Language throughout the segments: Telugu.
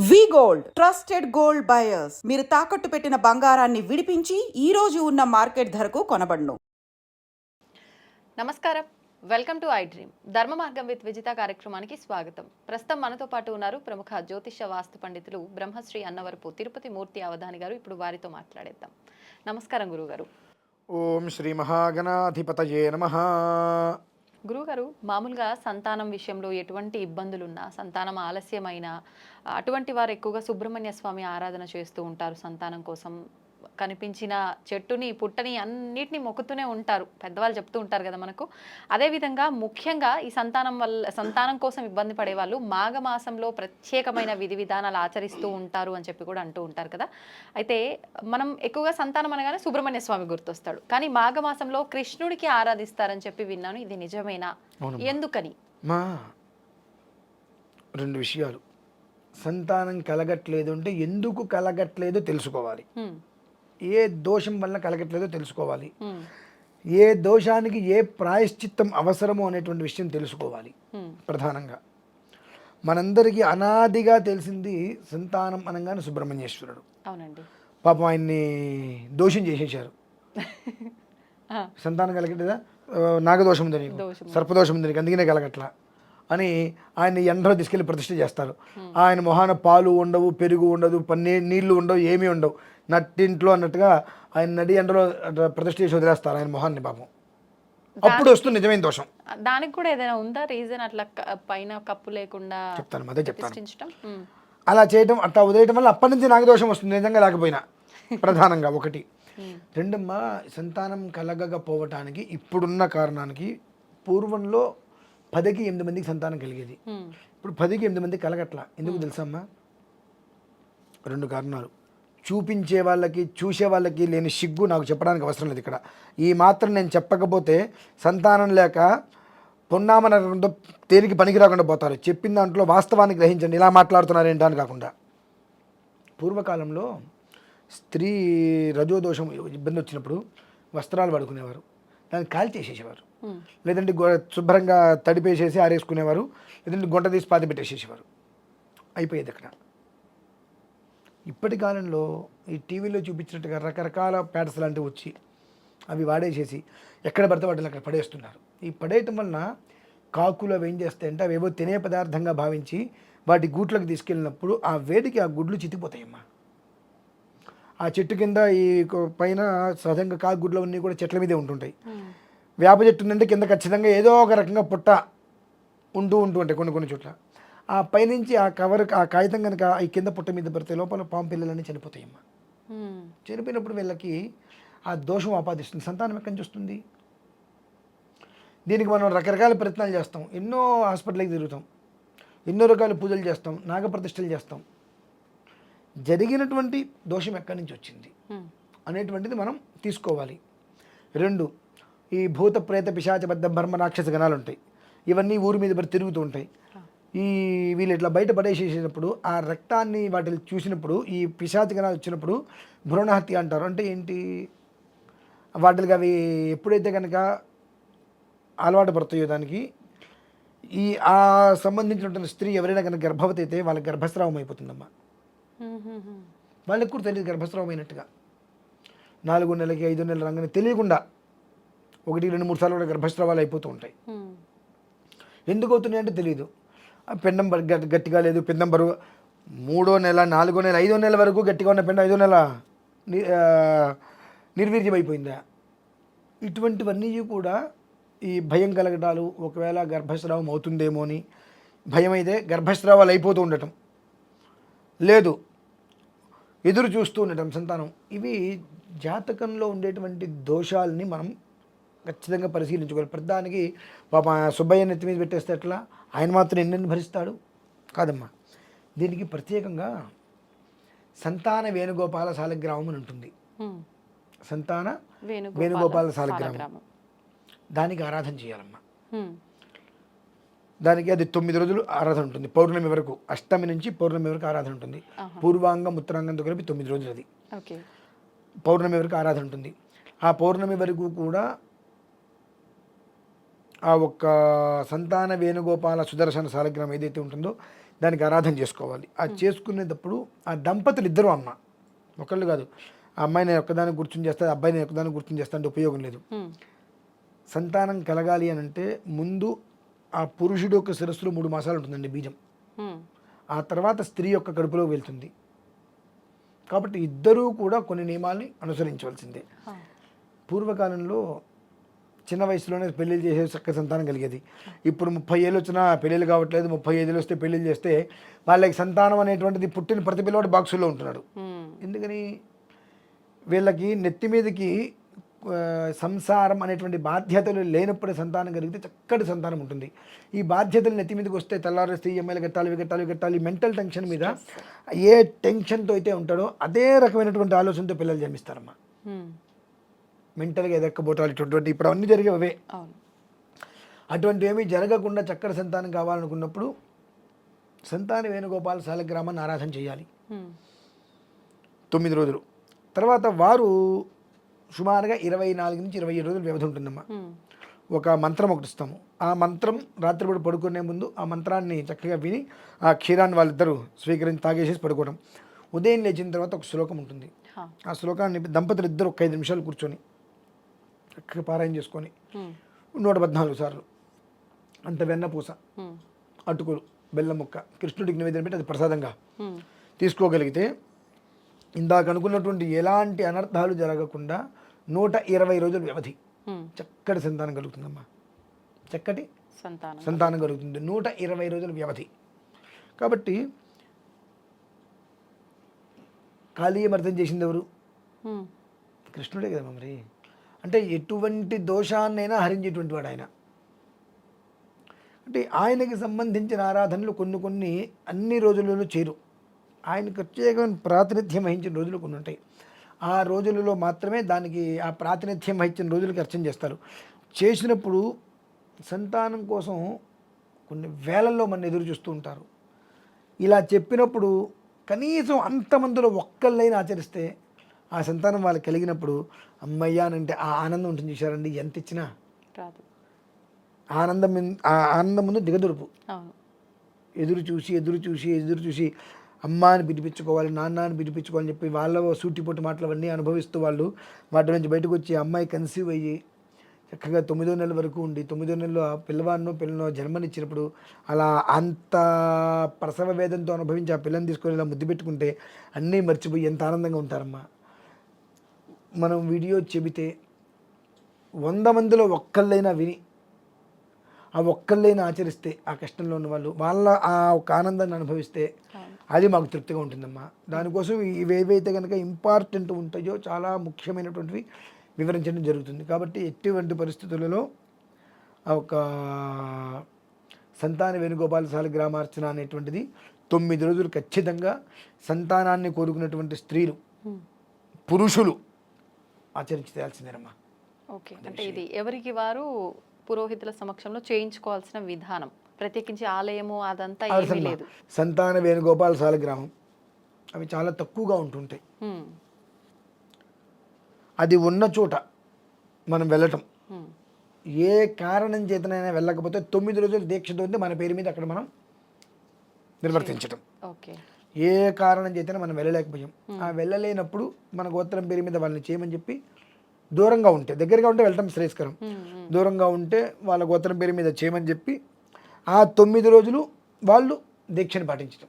వి గోల్డ్ ట్రస్టెడ్ గోల్డ్ బయర్స్. మీరు తాకట్టు పెట్టిన బంగారాన్ని విడిపించి ఈ రోజు ఉన్న మార్కెట్ ధరకు కొనబడును. నమస్కారం, వెల్కమ్ టు ఐ డ్రీమ్. ధర్మ మార్గం విత్ విజిత కార్యక్రమానికి స్వాగతం. ప్రస్తుతం మనతో పాటు ఉన్నారు ప్రముఖ జ్యోతిష వాస్తు పండితులు బ్రహ్మశ్రీ అన్నవరపు తిరుపతి మూర్తి అవధాని గారు. ఇప్పుడు వారితో మాట్లాడేద్దాం. నమస్కారం గురుగారు. ఓం శ్రీ మహాగణాధిపతయే నమః. గురుగారు, మామూలుగా సంతానం విషయంలో ఎటువంటి ఇబ్బందులున్నా, సంతానం ఆలస్యమైన అటువంటి వారు ఎక్కువగా సుబ్రహ్మణ్య స్వామి ఆరాధన చేస్తూ ఉంటారు. సంతానం కోసం కనిపించిన చెట్టుని పుట్టని అన్నిటిని మొక్కుతూనే ఉంటారు. పెద్దవాళ్ళు చెప్తూ ఉంటారు కదా మనకు. అదేవిధంగా ముఖ్యంగా ఈ సంతానం కోసం ఇబ్బంది పడే వాళ్ళు మాఘమాసంలో ప్రత్యేకమైన విధి విధానాలు ఆచరిస్తూ ఉంటారు అని చెప్పి కూడా అంటూ ఉంటారు కదా. అయితే మనం ఎక్కువగా సంతానం అనగానే సుబ్రహ్మణ్య స్వామి గుర్తొస్తాడు. కానీ మాఘమాసంలో కృష్ణుడికి ఆరాధిస్తారని చెప్పి విన్నాను. ఇది నిజమేనా? ఎందుకని? మా రెండు విషయాలు. సంతానం కలగట్లేదు అంటే ఎందుకు కలగట్లేదో తెలుసుకోవాలి. ఏ దోషం వల్ల కలగట్లేదో తెలుసుకోవాలి. ఏ దోషానికి ఏ ప్రాయశ్చిత్తం అవసరమో అనేటువంటి విషయం తెలుసుకోవాలి. ప్రధానంగా మనందరికీ అనాదిగా తెలిసింది సంతానం అనగానే సుబ్రహ్మణ్యేశ్వరుడు. అవునండి. పాపం ఆయన్ని దోషం చేసేసారు. సంతానం కలగట్లేదా, నాగదోషం ఉందని, సర్పదోషం ఉందని, అందుకనే కలగట్లా అని ఆయన ఎండలో తీసుకెళ్ళి ప్రతిష్ఠ చేస్తారు. ఆయన మొహాన పాలు ఉండవు, పెరుగు ఉండదు, నీళ్లు ఉండవు, ఏమీ ఉండవు, నట్టింట్లో అన్నట్టుగా ఆయన నడి ఎండలో ప్రతిష్ఠ చేసి వదిలేస్తారు ఆయన మొహాన్ని. పాపం అప్పుడు వస్తుంది నిజమైన దోషం. దానికి కూడా ఏదైనా ఉందా రీజన్? అట్లా పైన కప్పు లేకుండా చెప్తాను, అదే చెప్తాను. అలా చేయటం, అట్లా వదిలేయటం వల్ల అప్పటి నుంచి నాగదోషం వస్తుంది, నిజంగా లేకపోయినా. ప్రధానంగా ఒకటి. రెండమ్మా, సంతానం కలగకపోవటానికి ఇప్పుడున్న కారణానికి పూర్వంలో 10కి 8 మందికి సంతానం కలిగేది. ఇప్పుడు 10కి 8 మందికి కలగట్లా. ఎందుకు తెలుసమ్మా? రెండు కారణాలు. చూపించే వాళ్ళకి, చూసే వాళ్ళకి లేని సిగ్గు నాకు చెప్పడానికి అవసరం లేదు ఇక్కడ. ఈ మాత్రం నేను చెప్పకపోతే సంతానం లేక పొన్నామనతో తేలికి పనికి రాకుండా పోతారు. చెప్పిన దాంట్లో వాస్తవాన్ని గ్రహించండి, ఇలా మాట్లాడుతున్నారు ఏంటని కాకుండా. పూర్వకాలంలో స్త్రీ రజోదోషం ఇబ్బంది వచ్చినప్పుడు వస్త్రాలు పడుకునేవారు, దాన్ని కాల్ చేసేసేవారు. లేదంటే శుభ్రంగా తడిపేసేసి ఆరేసుకునేవారు, లేదంటే గుంట తీసి పాతి పెట్టేసేసేవారు. అయిపోయేది అక్కడ. ఇప్పటి కాలంలో ఈ టీవీలో చూపించినట్టుగా రకరకాల ప్యాడ్స్ లాంటివి వచ్చి అవి వాడేసేసి ఎక్కడ పడితే వాటిని అక్కడ పడేస్తున్నారు. ఈ పడేయటం వలన కాకులు అవి ఏం చేస్తాయంటే అవి ఏవో తినే పదార్థంగా భావించి వాటి గూట్లకు తీసుకెళ్ళినప్పుడు ఆ వేడికి ఆ గుడ్లు చితికిపోతాయమ్మా. ఆ చెట్టు కింద ఈ పైన సహజంగా కాకుగుడ్లు అన్నీ కూడా చెట్ల మీదే ఉంటుంటాయి. వేప చెట్టు ఉందంటే కింద ఖచ్చితంగా ఏదో ఒక రకంగా పుట్ట ఉంటూ ఉంటాయి కొన్ని చోట్ల. ఆ పైనుంచి ఆ కవర్, ఆ కాగితం కనుక ఈ కింద పుట్ట మీద పడితే లోపల పాము పిల్లలన్నీ చనిపోతాయమ్మా. చనిపోయినప్పుడు వీళ్ళకి ఆ దోషం ఆపాదిస్తుంది. సంతానం ఎక్కడి నుంచి వస్తుంది? దీనికి మనం రకరకాల ప్రయత్నాలు చేస్తాం, ఎన్నో హాస్పిటల్కి తిరుగుతాం, ఎన్నో రకాల పూజలు చేస్తాం, నాగప్రతిష్టలు చేస్తాం. జరిగినటువంటి దోషం ఎక్కడి నుంచి వచ్చింది అనేటువంటిది మనం తీసుకోవాలి. రెండు, ఈ భూత ప్రేత పిశాచబద్ధ బర్మ రాక్షస గణాలు ఉంటాయి. ఇవన్నీ ఊరి మీద పడి తిరుగుతూ ఉంటాయి. ఈ వీళ్ళు ఇట్లా బయట పడేసేసినప్పుడు ఆ రక్తాన్ని వాటిని చూసినప్పుడు ఈ పిశాచ గణాలు వచ్చినప్పుడు భ్రూణహత్య అంటారు. అంటే ఏంటి? వాటికి అవి ఎప్పుడైతే కనుక అలవాటు పడతాయో దానికి, ఈ ఆ సంబంధించినటువంటి స్త్రీ ఎవరైనా కనుక గర్భవతి అయితే వాళ్ళకి గర్భస్రావం అయిపోతుందమ్మా. వాళ్ళకి కూడా తెలియదు గర్భస్రావం అయినట్టుగా. 4 నెలలకి 5 నెలల రంగానే తెలియకుండా 1, 2, 3 సార్లు కూడా గర్భస్రావాలు అయిపోతూ ఉంటాయి. ఎందుకు అవుతున్నాయి అంటే తెలియదు. పిండం గట్టిగా లేదు, పిండం బరువు 3వ నెల, 4వ నెల, 5వ నెల వరకు గట్టిగా ఉన్న పిండం 5వ నెల నిర్వీర్యం అయిపోయిందా? ఇటువంటివన్నీ కూడా ఈ భయం కలగటాలు, ఒకవేళ గర్భస్రావం అవుతుందేమో అని భయం అయితే గర్భస్రావాలు అయిపోతూ ఉండటం, లేదు ఎదురు చూస్తూ ఉండటం సంతానం. ఇవి జాతకంలో ఉండేటువంటి దోషాలని మనం ఖచ్చితంగా పరిశీలించుకోవాలి. ప్రధానికి పాప సుబ్బయ్య నెత్తి మీద పెట్టేస్తే ఎట్లా? ఆయన మాత్రం ఎన్నెన్ని భరిస్తాడు? కాదమ్మా. దీనికి ప్రత్యేకంగా సంతాన వేణుగోపాల శాలగ్రామం అని ఉంటుంది. సంతాన వేణుగోపాల శాలగ్రామం, దానికి ఆరాధన చేయాలమ్మా. దానికి అది 9 రోజులు ఆరాధన ఉంటుంది. పౌర్ణమి వరకు, అష్టమి నుంచి పౌర్ణమి వరకు ఆరాధన ఉంటుంది. పూర్వాంగం ఉత్తరాంగంతో కలిపి 9 రోజులు అది పౌర్ణమి వరకు ఆరాధన ఉంటుంది. ఆ పౌర్ణమి వరకు కూడా ఆ ఒక్క సంతాన వేణుగోపాల సుదర్శన శాలగ్రామం ఏదైతే ఉంటుందో దానికి ఆరాధన చేసుకోవాలి. ఆ చేసుకునేటప్పుడు ఆ దంపతులు ఇద్దరు అమ్మ ఒకళ్ళు కాదు, ఆ అమ్మాయి నేను ఒక్కదాన్ని కూర్చొని చేస్తాను, అబ్బాయి నేను ఒక్కదాన్ని కూర్చొని చేస్తా అంటే ఉపయోగం లేదు. సంతానం కలగాలి అని అంటే ముందు ఆ పురుషుడు యొక్క శిరస్సులో 3 మాసాలు ఉంటుందండి బీజం. ఆ తర్వాత స్త్రీ యొక్క కడుపులో వెళ్తుంది. కాబట్టి ఇద్దరూ కూడా కొన్ని నియమాల్ని అనుసరించవలసిందే. పూర్వకాలంలో చిన్న వయసులోనే పెళ్ళిళ్ళు చేసే చక్కగా సంతానం కలిగేది. ఇప్పుడు 30 ఏళ్ళు వచ్చినా పెళ్ళిళ్ళు కావట్లేదు. 35 ఏళ్ళు వస్తే పెళ్ళిళ్ళు చేస్తే వాళ్ళకి సంతానం అనేటువంటిది పుట్టిన ప్రతి పిల్లవాడు బాక్సుల్లో ఉంటున్నాడు. ఎందుకని? వీళ్ళకి నెత్తి మీదకి సంసారం అనేటువంటి బాధ్యతలు లేనప్పుడు సంతానం కలిగితే చక్కటి సంతానం ఉంటుంది. ఈ బాధ్యతలు నెత్తి మీదకి వస్తే తెల్లారేస్తే ఈఎంఐలు కట్టాలి మెంటల్ టెన్షన్ మీద ఏ టెన్షన్తో అయితే ఉంటాడో అదే రకమైనటువంటి ఆలోచనతో పిల్లలు జన్మిస్తారమ్మా. మెంటల్గా ఎదక్కబోటాలు ఇటువంటి ఇప్పుడు అన్నీ జరిగేవే. అటువంటి ఏమీ జరగకుండా చక్కటి సంతానం కావాలనుకున్నప్పుడు సంతాన వేణుగోపాల శాలిగ్రామాన్ని ఆరాధన చేయాలి 9 రోజులు. తర్వాత వారు సుమారుగా 24 నుంచి 27 రోజులు వ్యవధి ఉంటుందమ్మా. ఒక మంత్రం ఒకటి ఇస్తాము. ఆ మంత్రం రాత్రిపూట పడుకునే ముందు ఆ మంత్రాన్ని చక్కగా విని ఆ క్షీరాన్ని వాళ్ళిద్దరూ స్వీకరించి తాగేసేసి పడుకోవడం. ఉదయం లేచిన తర్వాత ఒక శ్లోకం ఉంటుంది. ఆ శ్లోకాన్ని దంపతులు ఇద్దరు ఒక 5 నిమిషాలు కూర్చొని చక్కగా పారాయణ చేసుకొని 114 సార్లు అంత వెన్నపూస, అటుకులు, బెల్లం ముక్క కృష్ణుడికి నివేదన పెట్టి అది ప్రసాదంగా తీసుకోగలిగితే ఇందాక అనుకున్నటువంటి ఎలాంటి అనర్థాలు జరగకుండా 120 రోజుల వ్యవధి చక్కటి సంతానం కలుగుతుందమ్మా. చక్కటి సంతానం కలుగుతుంది 120 రోజుల వ్యవధి. కాబట్టి కాళీయమర్దం చేసింది ఎవరు? కృష్ణుడే కదా మరి. అంటే ఎటువంటి దోషాన్నైనా హరించేటువంటి వాడు ఆయన. అంటే ఆయనకి సంబంధించిన ఆరాధనలు కొన్ని అన్ని రోజులలో చేరు. ఆయన ప్రత్యేకమైన ప్రాతినిధ్యం వహించిన రోజులు కొన్ని ఉంటాయి. ఆ రోజులలో మాత్రమే దానికి ఆ ప్రాతినిధ్యం వహించిన రోజులకి అర్చన చేస్తారు. చేసినప్పుడు సంతానం కోసం కొన్ని వేలల్లో మన ఎదురు చూస్తూ ఉంటారు. ఇలా చెప్పినప్పుడు కనీసం అంతమందిలో ఒక్కళ్ళైనా ఆచరిస్తే ఆ సంతానం వాళ్ళకి కలిగినప్పుడు అమ్మయ్య అని అంటే ఆ ఆనందం ఉంటుంది. చూశారండి, ఎంత ఇచ్చినా ఆనందం ముందు దిగదురుపు. ఎదురు చూసి అమ్మ అని పిలిపించుకోవాలి, నాన్న అని పిలిపించుకోవాలని చెప్పి వాళ్ళ సూటిపోటు మాటలు అవన్నీ అనుభవిస్తూ వాళ్ళు వాటి నుంచి బయటకు వచ్చి అమ్మాయి కన్సీవ్ అయ్యి చక్కగా 9వ నెల వరకు ఉండి 9వ నెలలో పిల్లనో జన్మనిచ్చినప్పుడు అలా అంత ప్రసవ వేదంతో అనుభవించి ఆ పిల్లని తీసుకొని ఇలా ముద్దు పెట్టుకుంటే అన్నీ మర్చిపోయి ఎంత ఆనందంగా ఉంటారమ్మా. మనం వీడియో చెబితే 100 మందిలో ఒక్కళ్ళైనా విని ఆ ఒక్కళ్ళైనా ఆచరిస్తే ఆ కష్టంలో ఉన్న వాళ్ళు వాళ్ళ ఆ ఒక ఆనందాన్ని అనుభవిస్తే అది మాకు తృప్తిగా ఉంటుందమ్మా. దానికోసం ఇవేవైతే కనుక ఇంపార్టెంట్ ఉంటాయో చాలా ముఖ్యమైనటువంటివి వివరించడం జరుగుతుంది. కాబట్టి ఎటువంటి పరిస్థితులలో ఆ ఒక సంతాన వేణుగోపాల శాలిగ్రామార్చన అనేటువంటిది 9 రోజులు ఖచ్చితంగా సంతానాన్ని కోరుకున్నటువంటి స్త్రీలు, పురుషులు ఆచరించి చేయాల్సిందేనమ్మా. ఓకే, అంటే ఇది ఎవరికి వారు పురోహితుల సమక్షంలో చేయించుకోవాల్సిన విధానం, ప్రత్యేకించి ఆలయము అదంతా ఏమీ లేదు. సంతాన వేణుగోపాల శాలిగ్రామం అవి చాలా తక్కువగా ఉంటుంటాయి. అది ఉన్న చోట మనం వెళ్ళటం, ఏ కారణం చేతనైనా వెళ్ళకపోతే 9 రోజులు దీక్షతో మన పేరు మీద అక్కడ మనం నిర్వర్తించటం. ఏ కారణం చేతనే మనం వెళ్ళలేకపోయాం, ఆ వెళ్ళలేనప్పుడు మన గోత్రం పేరు మీద వాళ్ళని చేయమని చెప్పి దూరంగా ఉంటే, దగ్గరగా ఉంటే వెళ్ళటం శ్రేయస్కరం, దూరంగా ఉంటే వాళ్ళ గోత్రం పేరు మీద చేయమని చెప్పి ఆ 9 రోజులు వాళ్ళు దీక్షను పాటించడం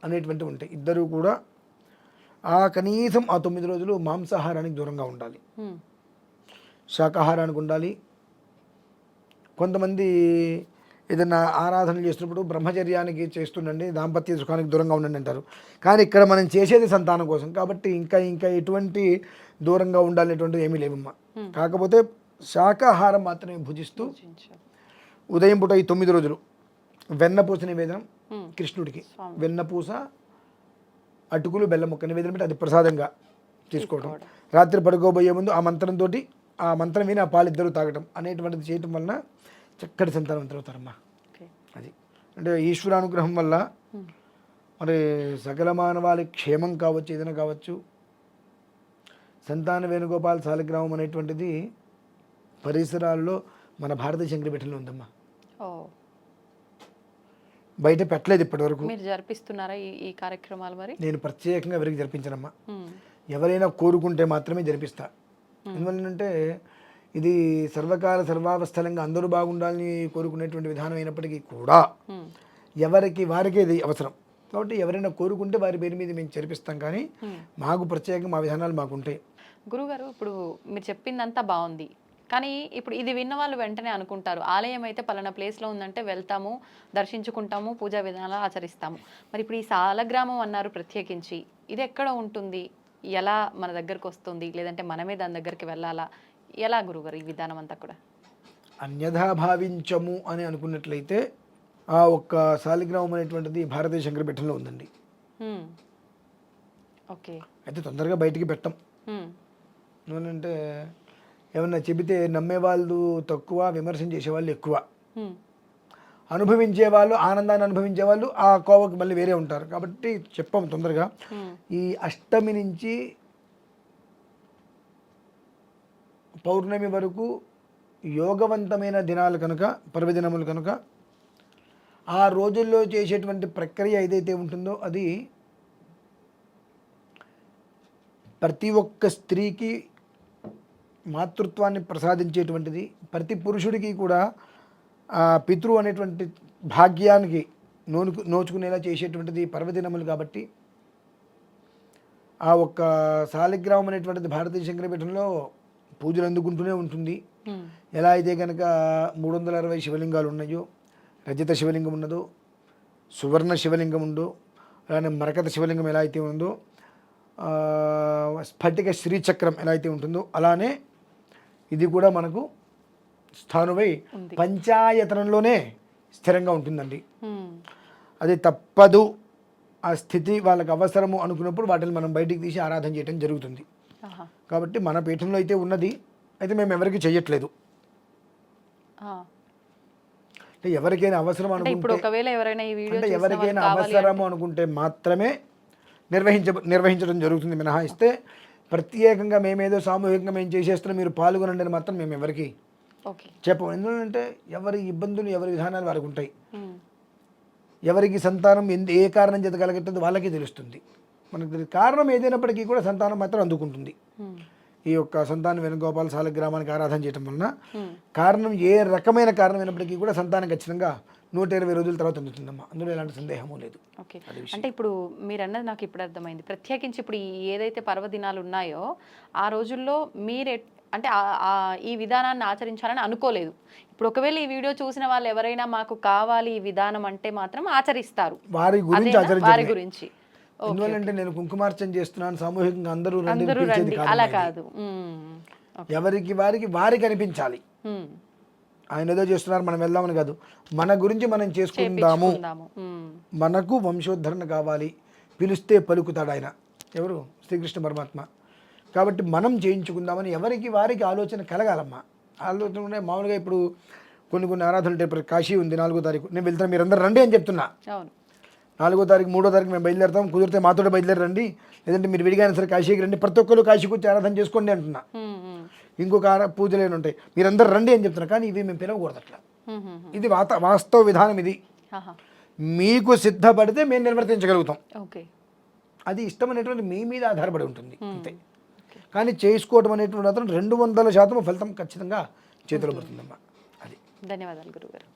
అనేటువంటివి ఉంటాయి. ఇద్దరు కూడా ఆ కనీసం ఆ 9 రోజులు మాంసాహారానికి దూరంగా ఉండాలి, శాకాహారానికి ఉండాలి. కొంతమంది ఏదైనా ఆరాధన చేస్తున్నప్పుడు బ్రహ్మచర్యానికి చేస్తుండండి, దాంపత్య సుఖానికి దూరంగా ఉండండి అంటారు. కానీ ఇక్కడ మనం చేసేది సంతానం కోసం కాబట్టి ఇంకా ఎటువంటి దూరంగా ఉండాలనేటువంటిది ఏమీ లేవమ్మా. కాకపోతే శాకాహారం మాత్రమే భుజిస్తూ ఉదయం పూట ఈ 9 రోజులు వెన్నపూస నివేదనం కృష్ణుడికి, వెన్నపూస, అటుకులు, బెల్లం ముక్క నివేదన పెట్టి అది ప్రసాదంగా తీసుకోవడం. రాత్రి పడుకోబోయే ముందు ఆ మంత్రంతో ఆ మంత్రం విని ఆ పాలిద్దరూ తాగటం అనేటువంటిది చేయటం వలన చక్కటి సంతానవంతులు అవుతారమ్మా. అది అంటే ఈశ్వరానుగ్రహం వల్ల మరి సకల మానవాళి క్షేమం కావచ్చు, ఏదైనా కావచ్చు. సంతాన వేణుగోపాల శాలిగ్రామం అనేటువంటిది పరిసరాల్లో మన భారతీయ శంకరపీఠంలో ఉందమ్మా. బయట పెట్టలేదు ఇప్పటివరకు. మీరు జరిపిస్తున్నారా ఈ కార్యక్రమాలు మరి? నేను ప్రత్యేకంగా ఎవరికి జరిపించనమ్మా. ఉమ్, ఎవరైనా కోరుకుంటే మాత్రమే జరిపిస్తా. ఎందువల్లంటే ఇది సర్వకాల సర్వావస్థలంగా అందరూ బాగుండాలని కోరుకునేటువంటి విధానం అయినప్పటికీ కూడా ఉమ్, ఎవరికి వారికే ఇది అవసరం. కాబట్టి ఎవరైనా కోరుకుంటే వారి పేరు మీద మేము జరిపిస్తాం, కానీ మాకు ప్రత్యేకంగా మా విధానాలు మాకు ఉంటాయి. గురుగారు ఇప్పుడు మీరు చెప్పిందంతా బాగుంది, కానీ ఇప్పుడు ఇది విన్న వాళ్ళు వెంటనే అనుకుంటారు ఆలయం అయితే పలానా ప్లేస్లో ఉందంటే వెళ్తాము, దర్శించుకుంటాము, పూజా విధానాలు ఆచరిస్తాము. మరి ఇప్పుడు ఈ సాలగ్రామం అన్నారు ప్రత్యేకించి, ఇది ఎక్కడ ఉంటుంది, ఎలా మన దగ్గరకు వస్తుంది, లేదంటే మనమే దాని దగ్గరికి వెళ్ళాలా, ఎలా గురుగారు ఈ విధానం అంతా కూడా? అన్యథా భావించము అని అనుకున్నట్లయితే ఆ ఒక్క శాలిగ్రామం అనేటువంటిది భారతీయ శంకరపీఠంలో ఉందండి. ఉమ్, ఓకే. అయితే తొందరగా బయటికి పెట్టం. ఉమ్, ఎందుకంటే ఏమన్నా చెబితే నమ్మేవాళ్ళు తక్కువ, విమర్శన చేసేవాళ్ళు ఎక్కువ. ఉమ్, అనుభవించే వాళ్ళు, ఆనందాన్ని అనుభవించే వాళ్ళు ఆ కోవకు మళ్ళీ వేరే ఉంటారు. కాబట్టి చెప్పాము తొందరగా. ఉమ్, ఈ అష్టమి నుంచి పౌర్ణమి వరకు యోగవంతమైన దినాలు కనుక, పర్వదినములు కనుక, ఆ రోజుల్లో చేసేటువంటి ప్రక్రియ ఏదైతే ఉంటుందో అది ప్రతి ఒక్క స్త్రీకి మాతృత్వాన్ని ప్రసాదించేటువంటిది, ప్రతి పురుషుడికి కూడా ఆ పితృ అనేటువంటి భాగ్యానికి నోచుకునేలా చేసేటువంటిది పర్వదినములు. కాబట్టి ఆ ఒక్క శాలిగ్రామం అనేటువంటిది భారతీయ శంకరపీఠంలో పూజలు అందుకుంటూనే ఉంటుంది. ఉమ్, ఎలా అయితే కనుక 360 శివలింగాలు ఉన్నాయో, రజత శివలింగం ఉన్నదో, సువర్ణ శివలింగం ఉందో, అలానే మరకత శివలింగం ఎలా అయితే ఉందో, స్ఫటిక శ్రీచక్రం ఎలా అయితే ఉంటుందో, అలానే ఇది కూడా మనకు స్థానువై పంచాయతనంలోనే స్థిరంగా ఉంటుందండి. ఉమ్, అది తప్పదు, ఆ స్థితి వాళ్ళకి అవసరము అనుకున్నప్పుడు వాటిని మనం బయటికి తీసి ఆరాధన చేయడం జరుగుతుంది. ఆహా, కాబట్టి మన పీఠంలో అయితే ఉన్నది, అయితే మేము ఎవరికి చెయ్యట్లేదు. ఆ. అంటే ఎవరికైనా అవసరం అంటే ఇప్పుడు అనుకుంటే, ఒకవేళ ఎవరైనా ఈ వీడియో అంటే చూసిన వాళ్ళు ఎవరికైనా కావాలి అవసరము అనుకుంటే మాత్రమే నిర్వహించడం జరుగుతుంది. మినహాయిస్తే ప్రత్యేకంగా మేమేదో సామూహికంగా మేము చేసేస్తున్నాం మీరు పాల్గొనండి అని మాత్రం మేము ఎవరికి ఓకే. చెప్పము. ఎందుకంటే ఎవరి ఇబ్బందులు, ఎవరి విధానాలు వారికి ఉంటాయి. ఉమ్, ఎవరికి సంతానం ఏ కారణం చేత కలగట్లేదు వాళ్ళకి తెలుస్తుంది. మనకు తెలియదు. కారణం ఏదైనప్పటికీ కూడా సంతానం మాత్రం అందుకుంటుంది. ఉమ్, ఈ యొక్క సంతాన వేణుగోపాల శాలిగ్రామానికి ఆరాధన చేయడం వలన ఉమ్, కారణం ఏ రకమైన కారణం అయినప్పటికీ కూడా సంతానం ఖచ్చితంగా 120 రోజుల తర్వాత అందుతుందమ్మా. అందులో ఎలాంటి సందేహము లేదు. ఓకే. అంటే ఇప్పుడు మీరు అన్నది నాకు ఇప్పుడు అర్థమైంది. ప్రత్యేకించి ఇప్పుడు ఏదైతే పర్వదినాలు ఉన్నాయో ఆ రోజుల్లో మీరు అంటే ఈ విధానాన్ని ఆచరించాలని అనుకోలేదు. ఇప్పుడు ఒకవేళ ఈ వీడియో చూసిన వాళ్ళు ఎవరైనా మాకు కావాలి ఈ విధానం అంటే మాత్రం ఆచరిస్తారు, వారి గురించి వారి గురించి. ఎందువల్లంటే నేను కుంకుమార్చన చేస్తున్నాను, సామూహికంగా అందరూ రండి అని అందరూ పిలిచేది రండి కాదు. అలా కాదు. ఎవరికి వారికి అనిపించాలి. ఆయన ఏదో చేస్తున్నారు మనం వెళ్దామని కాదు, మన గురించి మనం చేసుకుందాము. మనకు వంశోద్ధరణ కావాలి, పిలిస్తే పలుకుతాడు ఆయన, ఎవరు? శ్రీకృష్ణ పరమాత్మ. కాబట్టి మనం చేయించుకుందామని ఎవరికి వారికి ఆలోచన కలగాలమ్మా. ఆలోచన ఉన్నాయి. మామూలుగా ఇప్పుడు కొన్ని ఆరాధనలు ఉంటాయి. ఇప్పుడు కాశీ ఉంది 4వ తారీఖు, నేను వెళ్తాను మీరు అందరూ రండి అని చెప్తున్నా. 4వ తారీఖు 3వ తారీఖు మేము బయలుదేరుతాం, కుదిరితే మాతో బయలుదేరండి, లేదంటే మీరు విడిగానే సరే కాశీకి రండి, ప్రతి ఒక్కరు కాశీకి వచ్చి ఆరాధన చేసుకోండి అంటున్నా. ఇంకొక పూజలు ఏమి ఉంటాయి, మీరందరూ రండి అని చెప్తున్నా. కానీ ఇవి మేము పిలవకూడదు అట్లా. ఇది వాస్తవ విధానం. ఇది మీకు సిద్ధపడితే మేము నిర్వర్తించగలుగుతాం. అది ఇష్టం అనేటువంటి మీ మీద ఆధారపడి ఉంటుంది అంతే. కానీ చేసుకోవడం అనేటువంటి మాత్రం 200% ఫలితం ఖచ్చితంగా చేతిలో పడుతుందమ్మా. అది. ధన్యవాదాలు గురుగారు.